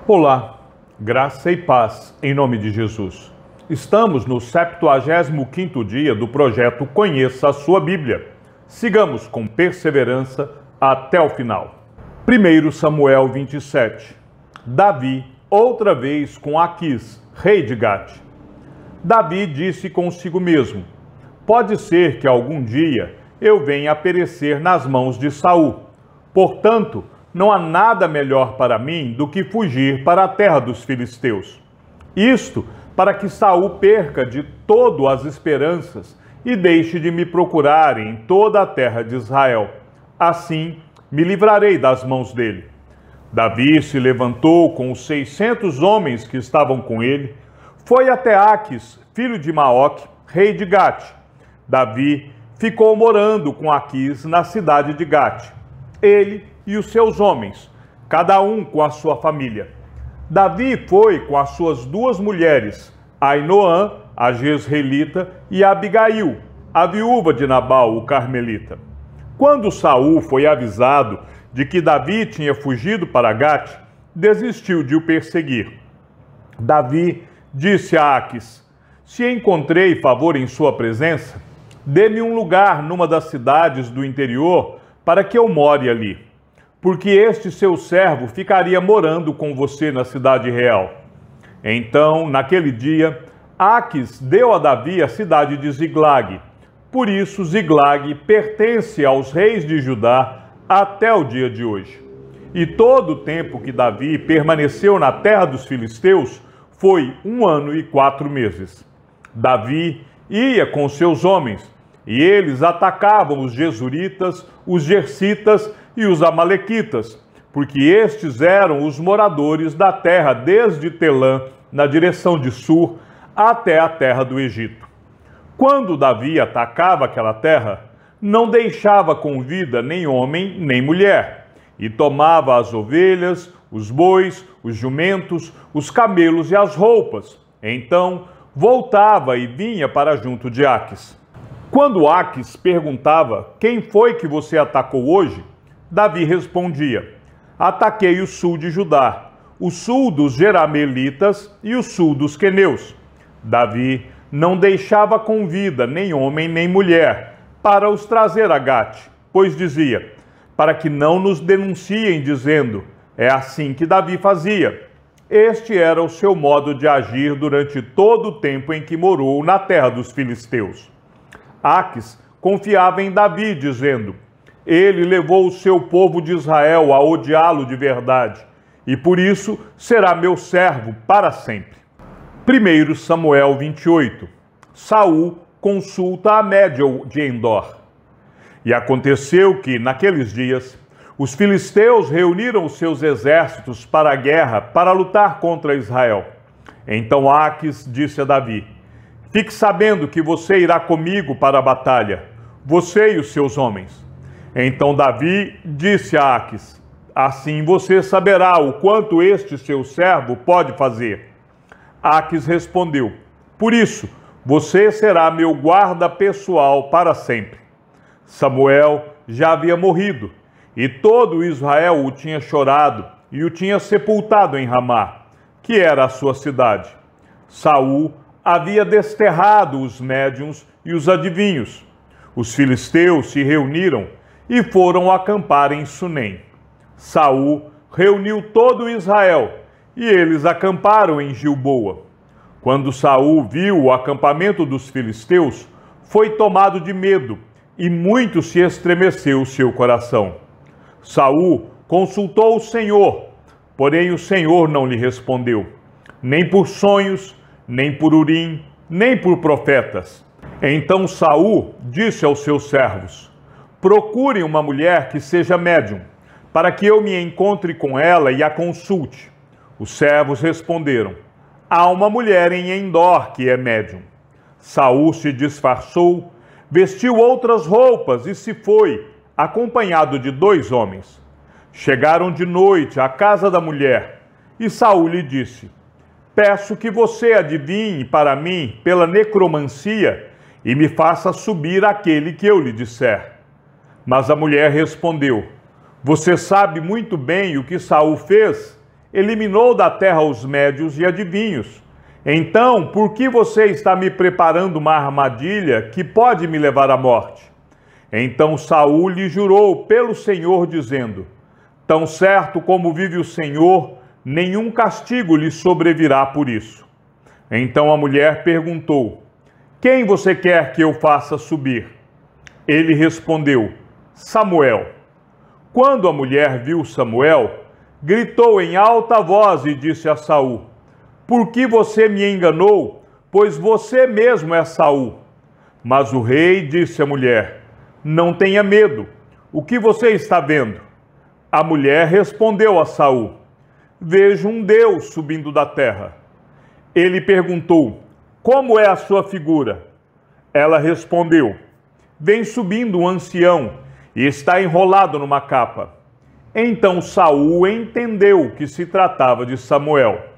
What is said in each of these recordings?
Olá, graça e paz em nome de Jesus. Estamos no 75º dia do projeto Conheça a Sua Bíblia. Sigamos com perseverança até o final. 1 Samuel 27. Davi, outra vez com Aquis, rei de Gate. Davi disse consigo mesmo: pode ser que algum dia eu venha a perecer nas mãos de Saul. Portanto, não há nada melhor para mim do que fugir para a terra dos filisteus. Isto para que Saul perca de todo as esperanças e deixe de me procurar em toda a terra de Israel. Assim, me livrarei das mãos dele. Davi se levantou com os 600 homens que estavam com ele, foi até Aquis, filho de Maoque, rei de Gate. Davi ficou morando com Aquis na cidade de Gate, ele e os seus homens, cada um com a sua família. Davi foi com as suas duas mulheres, Ainoã, a jezreelita, e Abigail, a viúva de Nabal, o carmelita. Quando Saul foi avisado de que Davi tinha fugido para Gate, desistiu de o perseguir. Davi disse a Aquis: se encontrei favor em sua presença, dê-me um lugar numa das cidades do interior para que eu more ali, porque este seu servo ficaria morando com você na cidade real. Então, naquele dia, Aquis deu a Davi a cidade de Ziglag. Por isso, Ziglag pertence aos reis de Judá até o dia de hoje. E todo o tempo que Davi permaneceu na terra dos filisteus foi 1 ano e 4 meses. Davi ia com seus homens, e eles atacavam os Gesuritas, os Gersitas e os Amalequitas, porque estes eram os moradores da terra desde Telã, na direção de Sur, até a terra do Egito. Quando Davi atacava aquela terra, não deixava com vida nem homem nem mulher, e tomava as ovelhas, os bois, os jumentos, os camelos e as roupas. Então voltava e vinha para junto de Aquis. Quando Aquis perguntava: quem foi que você atacou hoje? Davi respondia: ataquei o sul de Judá, o sul dos Jerameelitas e o sul dos queneus. Davi não deixava com vida nem homem nem mulher para os trazer a Gate, pois dizia: para que não nos denunciem dizendo, é assim que Davi fazia. Este era o seu modo de agir durante todo o tempo em que morou na terra dos filisteus. Aquis confiava em Davi, dizendo: ele levou o seu povo de Israel a odiá-lo de verdade, e por isso será meu servo para sempre. 1 Samuel 28. Saul consulta a Médian de Endor. E aconteceu que, naqueles dias, os filisteus reuniram os seus exércitos para a guerra, para lutar contra Israel. Então Aquis disse a Davi: fique sabendo que você irá comigo para a batalha, você e os seus homens. Então Davi disse a Aquis: assim você saberá o quanto este seu servo pode fazer. Aquis respondeu: por isso, você será meu guarda pessoal para sempre. Samuel já havia morrido, e todo Israel o tinha chorado e o tinha sepultado em Ramá, que era a sua cidade. Saul havia desterrado os médiuns e os adivinhos. Os filisteus se reuniram e foram acampar em Sunem. Saul reuniu todo Israel e eles acamparam em Gilboa. Quando Saul viu o acampamento dos filisteus, foi tomado de medo e muito se estremeceu o seu coração. Saul consultou o Senhor, porém o Senhor não lhe respondeu, nem por sonhos, nem por Urim, nem por profetas. Então Saul disse aos seus servos: procurem uma mulher que seja médium, para que eu me encontre com ela e a consulte. Os servos responderam: há uma mulher em Endor que é médium. Saul se disfarçou, vestiu outras roupas e se foi, acompanhado de 2 homens. Chegaram de noite à casa da mulher, e Saul lhe disse: peço que você adivinhe para mim pela necromancia e me faça subir aquele que eu lhe disser. Mas a mulher respondeu: você sabe muito bem o que Saul fez eliminou da terra os médios e adivinhos. Então, por que você está me preparando uma armadilha que pode me levar à morte? Então Saul lhe jurou pelo Senhor, dizendo: tão certo como vive o Senhor, nenhum castigo lhe sobrevirá por isso. Então a mulher perguntou: quem você quer que eu faça subir? Ele respondeu: Samuel. Quando a mulher viu Samuel, gritou em alta voz e disse a Saul: por que você me enganou? Pois você mesmo é Saul. Mas o rei disse à mulher: não tenha medo. O que você está vendo? A mulher respondeu a Saul: vejo um Deus subindo da terra. Ele perguntou: como é a sua figura? Ela respondeu: vem subindo um ancião e está enrolado numa capa. Então Saul entendeu que se tratava de Samuel.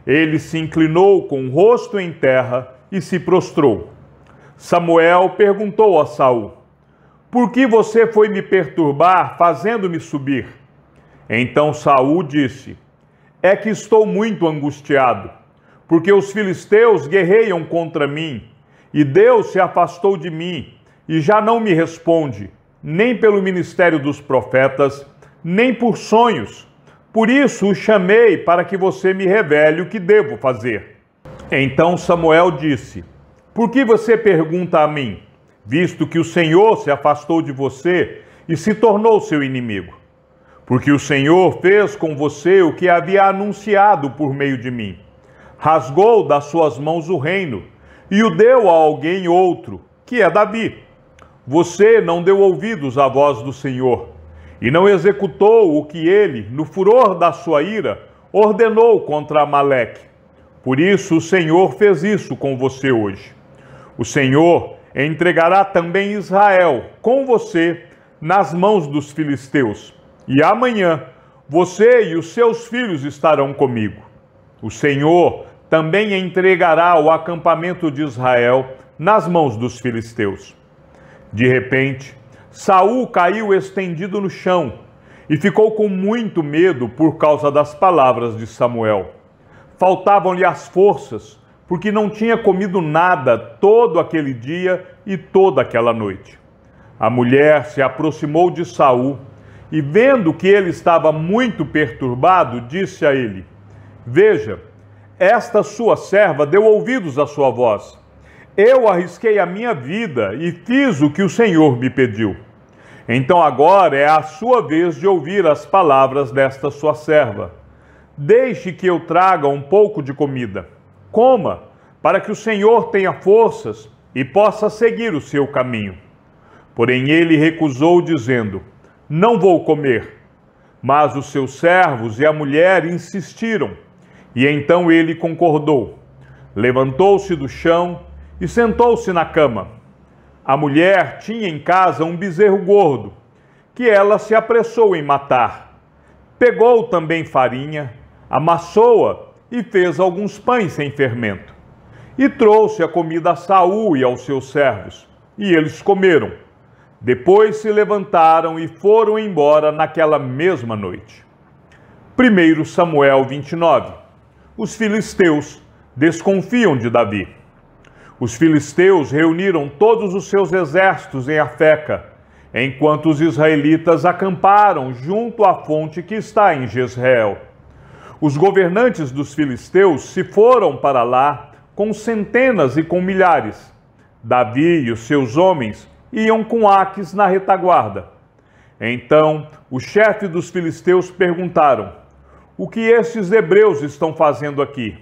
Ele se inclinou com o rosto em terra e se prostrou. Samuel perguntou a Saul: por que você foi me perturbar, fazendo-me subir? Então Saul disse: é que estou muito angustiado, porque os filisteus guerreiam contra mim, e Deus se afastou de mim, e já não me responde, nem pelo ministério dos profetas, nem por sonhos. Por isso o chamei para que você me revele o que devo fazer. Então Samuel disse: por que você pergunta a mim, visto que o Senhor se afastou de você e se tornou seu inimigo? Porque o Senhor fez com você o que havia anunciado por meio de mim. Rasgou das suas mãos o reino e o deu a alguém outro, que é Davi. Você não deu ouvidos à voz do Senhor e não executou o que ele, no furor da sua ira, ordenou contra Amaleque. Por isso o Senhor fez isso com você hoje. O Senhor entregará também Israel com você nas mãos dos filisteus. E amanhã você e os seus filhos estarão comigo. O Senhor também entregará o acampamento de Israel nas mãos dos filisteus. De repente, Saul caiu estendido no chão e ficou com muito medo por causa das palavras de Samuel. Faltavam-lhe as forças, porque não tinha comido nada todo aquele dia e toda aquela noite. A mulher se aproximou de Saul e, vendo que ele estava muito perturbado, disse a ele: veja, esta sua serva deu ouvidos à sua voz. Eu arrisquei a minha vida e fiz o que o Senhor me pediu. Então agora é a sua vez de ouvir as palavras desta sua serva. Deixe que eu traga um pouco de comida. Coma, para que o Senhor tenha forças e possa seguir o seu caminho. Porém ele recusou, dizendo: não vou comer. Mas os seus servos e a mulher insistiram, e então ele concordou. Levantou-se do chão e sentou-se na cama. A mulher tinha em casa um bezerro gordo, que ela se apressou em matar. Pegou também farinha, amassou-a e fez alguns pães sem fermento. E trouxe a comida a Saul e aos seus servos, e eles comeram. Depois se levantaram e foram embora naquela mesma noite. 1 Samuel 29. Os filisteus desconfiam de Davi. Os filisteus reuniram todos os seus exércitos em Afeca, enquanto os israelitas acamparam junto à fonte que está em Jezreel. Os governantes dos filisteus se foram para lá com centenas e com milhares. Davi e os seus homens iam com Aquis na retaguarda. Então, o chefe dos filisteus perguntaram: o que estes hebreus estão fazendo aqui?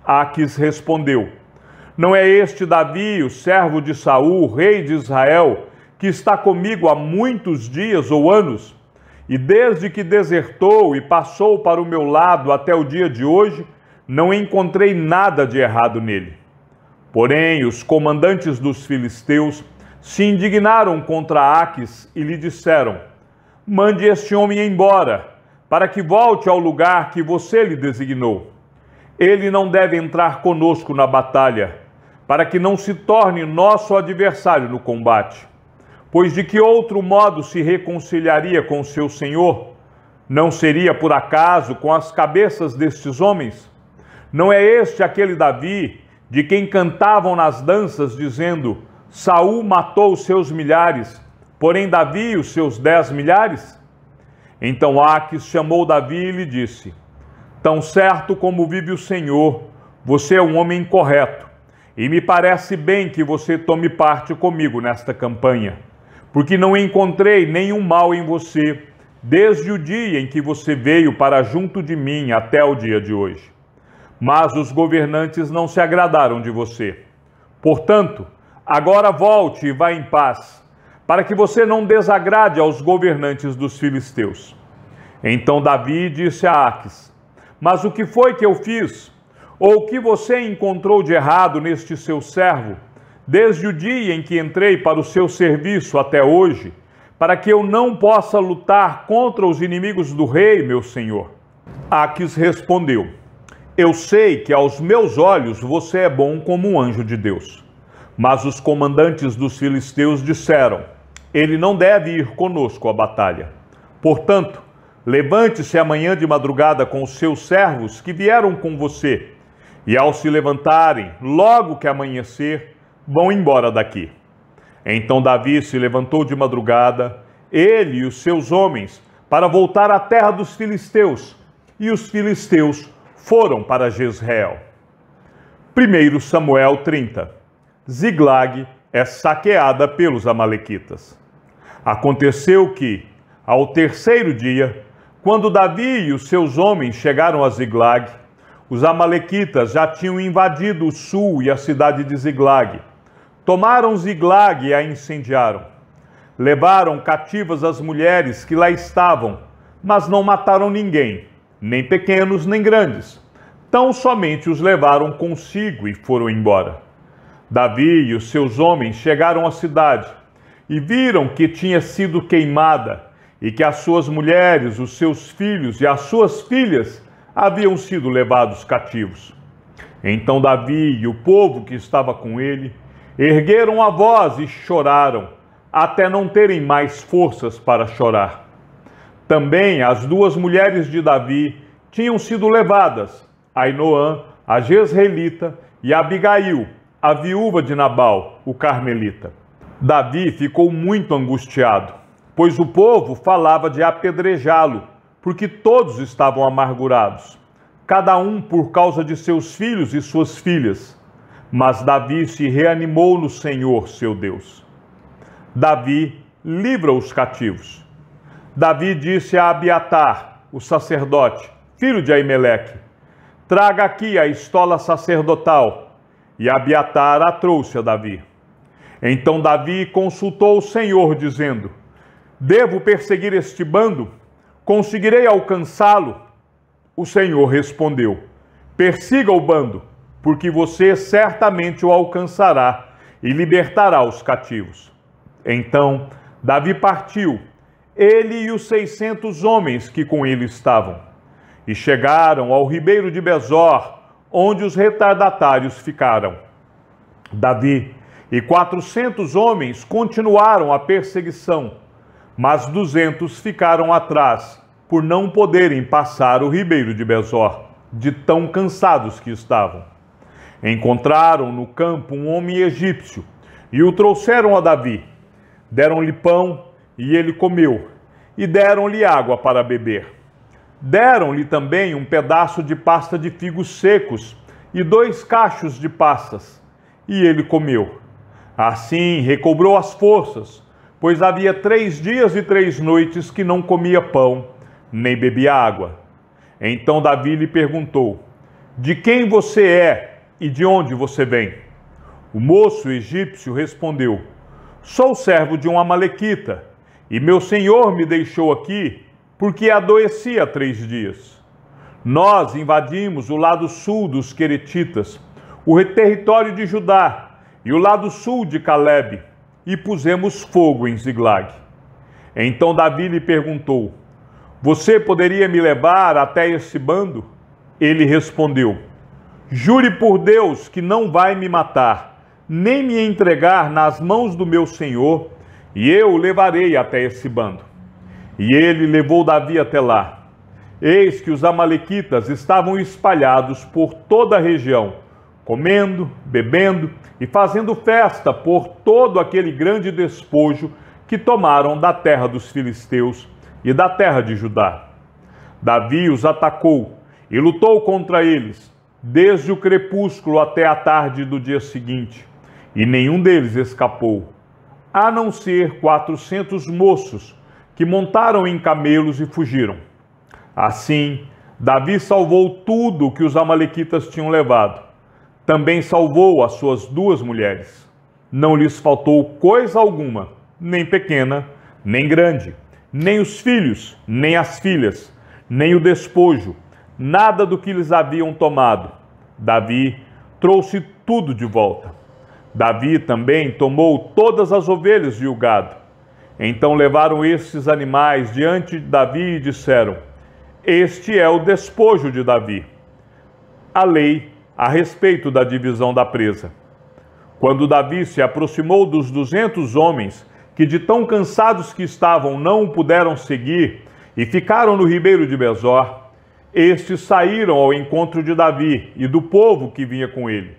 Aquis respondeu: não é este Davi, o servo de Saul, rei de Israel, que está comigo há muitos dias ou anos? E desde que desertou e passou para o meu lado até o dia de hoje, não encontrei nada de errado nele. Porém, os comandantes dos filisteus se indignaram contra Aquis e lhe disseram: mande este homem embora, para que volte ao lugar que você lhe designou. Ele não deve entrar conosco na batalha, para que não se torne nosso adversário no combate. Pois de que outro modo se reconciliaria com seu senhor? Não seria por acaso com as cabeças destes homens? Não é este aquele Davi, de quem cantavam nas danças, dizendo: Saul matou os seus milhares, porém Davi os seus 10 milhares? Então Aquis chamou Davi e lhe disse: Tão certo como vive o Senhor, você é um homem correto, e me parece bem que você tome parte comigo nesta campanha, porque não encontrei nenhum mal em você, desde o dia em que você veio para junto de mim até o dia de hoje. Mas os governantes não se agradaram de você. Portanto, agora volte e vá em paz, para que você não desagrade aos governantes dos filisteus. Então Davi disse a Aquis: Mas o que foi que eu fiz? Ou o que você encontrou de errado neste seu servo, desde o dia em que entrei para o seu serviço até hoje, para que eu não possa lutar contra os inimigos do rei, meu senhor? Aquis respondeu: Eu sei que aos meus olhos você é bom como um anjo de Deus. Mas os comandantes dos filisteus disseram: Ele não deve ir conosco à batalha. Portanto, levante-se amanhã de madrugada com os seus servos que vieram com você, e ao se levantarem, logo que amanhecer, vão embora daqui. Então Davi se levantou de madrugada, ele e os seus homens, para voltar à terra dos filisteus, e os filisteus foram para Jezreel. 1 Samuel 30. Ziglag é saqueada pelos amalequitas. Aconteceu que, ao terceiro dia, quando Davi e os seus homens chegaram a Ziglag, os amalequitas já tinham invadido o sul e a cidade de Ziglag. Tomaram Ziglag e a incendiaram. Levaram cativas as mulheres que lá estavam, mas não mataram ninguém, nem pequenos nem grandes. Tão somente os levaram consigo e foram embora. Davi e os seus homens chegaram à cidade e viram que tinha sido queimada e que as suas mulheres, os seus filhos e as suas filhas haviam sido levados cativos. Então Davi e o povo que estava com ele ergueram a voz e choraram, até não terem mais forças para chorar. Também as 2 mulheres de Davi tinham sido levadas, Ainoã, a Jezreelita, e Abigail, a viúva de Nabal, o carmelita. Davi ficou muito angustiado, pois o povo falava de apedrejá-lo, porque todos estavam amargurados, cada um por causa de seus filhos e suas filhas. Mas Davi se reanimou no Senhor, seu Deus. Davi livra os cativos. Davi disse a Abiatar, o sacerdote, filho de Aimeleque: Traga aqui a estola sacerdotal. E Abiatar a trouxe a Davi. Então Davi consultou o Senhor, dizendo: Devo perseguir este bando? Conseguirei alcançá-lo? O Senhor respondeu: Persiga o bando, porque você certamente o alcançará e libertará os cativos. Então Davi partiu, ele e os 600 homens que com ele estavam, e chegaram ao ribeiro de Besor, onde os retardatários ficaram. Davi e 400 homens continuaram a perseguição, mas 200 ficaram atrás, por não poderem passar o ribeiro de Besor, de tão cansados que estavam. Encontraram no campo um homem egípcio e o trouxeram a Davi. Deram-lhe pão e ele comeu, e deram-lhe água para beber. Deram-lhe também um pedaço de pasta de figos secos e 2 cachos de passas, e ele comeu. Assim recobrou as forças, pois havia 3 dias e 3 noites que não comia pão, nem bebia água. Então Davi lhe perguntou: De quem você é e de onde você vem? O moço egípcio respondeu: Sou servo de um amalequita, e meu senhor me deixou aqui porque adoeci há 3 dias. Nós invadimos o lado sul dos Queretitas, o território de Judá e o lado sul de Calebe, e pusemos fogo em Ziglag. Então Davi lhe perguntou: Você poderia me levar até esse bando? Ele respondeu: Jure por Deus que não vai me matar, nem me entregar nas mãos do meu senhor, e eu o levarei até esse bando. E ele levou Davi até lá. Eis que os amalequitas estavam espalhados por toda a região, comendo, bebendo e fazendo festa por todo aquele grande despojo que tomaram da terra dos filisteus e da terra de Judá. Davi os atacou e lutou contra eles, desde o crepúsculo até a tarde do dia seguinte, e nenhum deles escapou, a não ser 400 moços que montaram em camelos e fugiram. Assim, Davi salvou tudo o que os amalequitas tinham levado. Também salvou as suas 2 mulheres. Não lhes faltou coisa alguma, nem pequena, nem grande, nem os filhos, nem as filhas, nem o despojo, nada do que lhes haviam tomado. Davi trouxe tudo de volta. Davi também tomou todas as ovelhas e o gado. Então levaram estes animais diante de Davi e disseram: este é o despojo de Davi. A lei a respeito da divisão da presa. Quando Davi se aproximou dos 200 homens, que de tão cansados que estavam não o puderam seguir, e ficaram no ribeiro de Besor, estes saíram ao encontro de Davi e do povo que vinha com ele.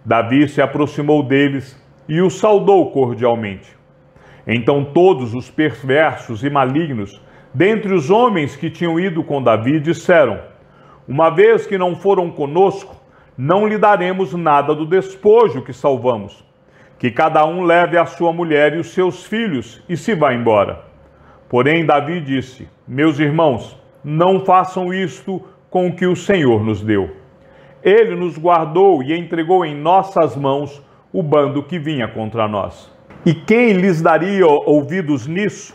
Davi se aproximou deles e os saudou cordialmente. Então todos os perversos e malignos, dentre os homens que tinham ido com Davi, disseram: uma vez que não foram conosco, não lhe daremos nada do despojo que salvamos. Que cada um leve a sua mulher e os seus filhos e se vá embora. Porém Davi disse: meus irmãos, não façam isto com o que o Senhor nos deu. Ele nos guardou e entregou em nossas mãos o bando que vinha contra nós. E quem lhes daria ouvidos nisso?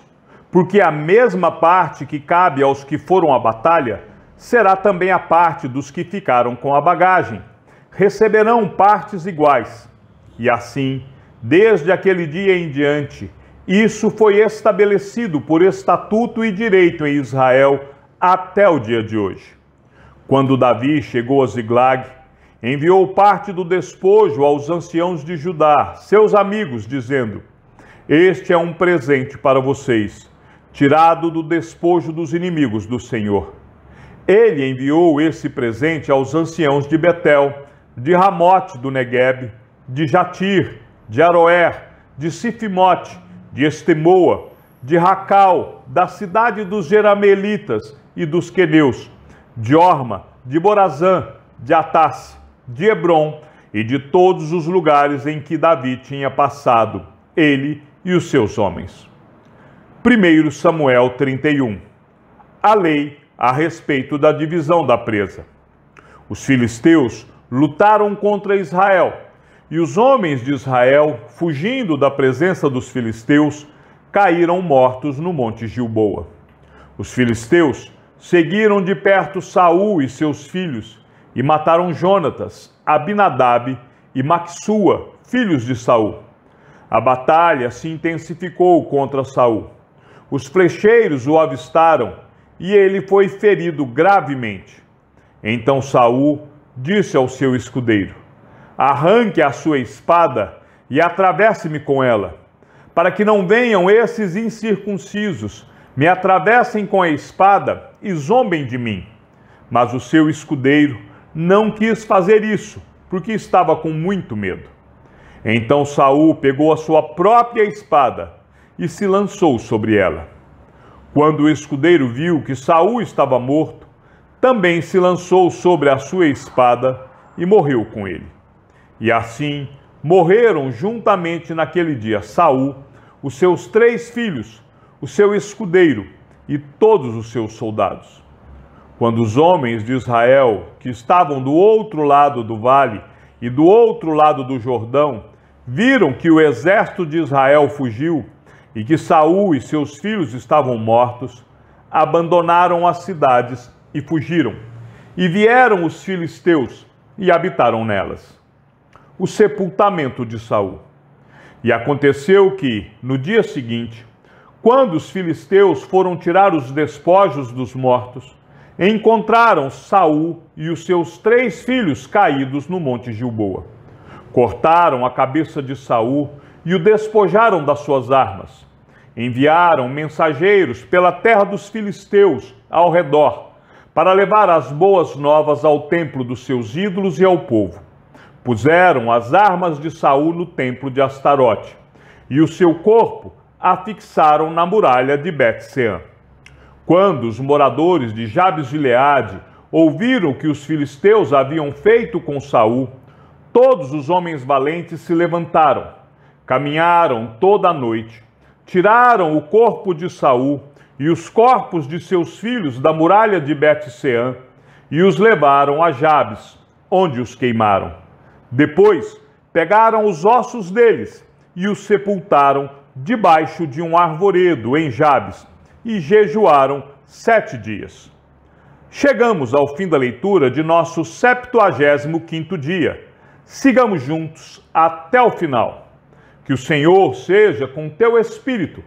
Porque a mesma parte que cabe aos que foram à batalha, será também a parte dos que ficaram com a bagagem. Receberão partes iguais. E assim, desde aquele dia em diante, isso foi estabelecido por estatuto e direito em Israel até o dia de hoje. Quando Davi chegou a Ziglag, enviou parte do despojo aos anciãos de Judá, seus amigos, dizendo: este é um presente para vocês, tirado do despojo dos inimigos do Senhor. Ele enviou esse presente aos anciãos de Betel, de Ramote do Neguebe, de Jatir, de Aroer, de Sifimote, de Estemoa, de Racal, da cidade dos Jerameelitas e dos Queneus, de Orma, de Borazã, de Atasse, de Hebrom e de todos os lugares em que Davi tinha passado, ele e os seus homens. 1 Samuel 31. A lei a respeito da divisão da presa. Os filisteus lutaram contra Israel, e os homens de Israel, fugindo da presença dos filisteus, caíram mortos no monte Gilboa. Os filisteus seguiram de perto Saul e seus filhos, e mataram Jonatas, Abinadab e Maxua, filhos de Saul. A batalha se intensificou contra Saul. Os flecheiros o avistaram, e ele foi ferido gravemente. Então Saul disse ao seu escudeiro: arranque a sua espada e atravesse-me com ela, para que não venham esses incircuncisos, me atravessem com a espada e zombem de mim. Mas o seu escudeiro não quis fazer isso, porque estava com muito medo. Então Saul pegou a sua própria espada e se lançou sobre ela. Quando o escudeiro viu que Saul estava morto, também se lançou sobre a sua espada e morreu com ele. E assim morreram juntamente naquele dia Saul, os seus 3 filhos, o seu escudeiro e todos os seus soldados. Quando os homens de Israel, que estavam do outro lado do vale e do outro lado do Jordão, viram que o exército de Israel fugiu e que Saul e seus filhos estavam mortos, abandonaram as cidades e fugiram. E vieram os filisteus e habitaram nelas. O sepultamento de Saul. E aconteceu que, no dia seguinte, quando os filisteus foram tirar os despojos dos mortos, encontraram Saul e os seus 3 filhos caídos no monte Gilboa. Cortaram a cabeça de Saul e o despojaram das suas armas. enviaram mensageiros pela terra dos filisteus ao redor, para levar as boas novas ao templo dos seus ídolos e ao povo. Puseram as armas de Saul no templo de Astarote, e o seu corpo afixaram na muralha de Bet-sean. Quando os moradores de Jabes-Gileade ouviram o que os filisteus haviam feito com Saul, todos os homens valentes se levantaram, caminharam toda a noite, tiraram o corpo de Saul e os corpos de seus filhos da muralha de Bet-sean e os levaram a Jabes, onde os queimaram. Depois pegaram os ossos deles e os sepultaram debaixo de um arvoredo em Jabes e jejuaram 7 dias. Chegamos ao fim da leitura de nosso 75º dia. Sigamos juntos até o final. Que o Senhor seja com teu espírito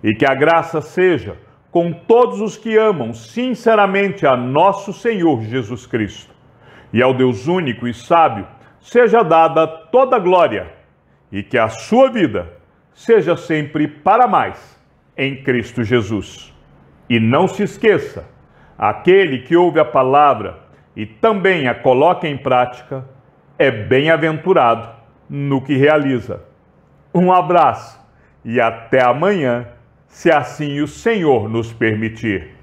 e que a graça seja com todos os que amam sinceramente a nosso Senhor Jesus Cristo. E ao Deus único e sábio seja dada toda a glória e que a sua vida seja sempre para mais em Cristo Jesus. E não se esqueça, aquele que ouve a palavra e também a coloca em prática é bem-aventurado no que realiza. Um abraço e até amanhã, se assim o Senhor nos permitir.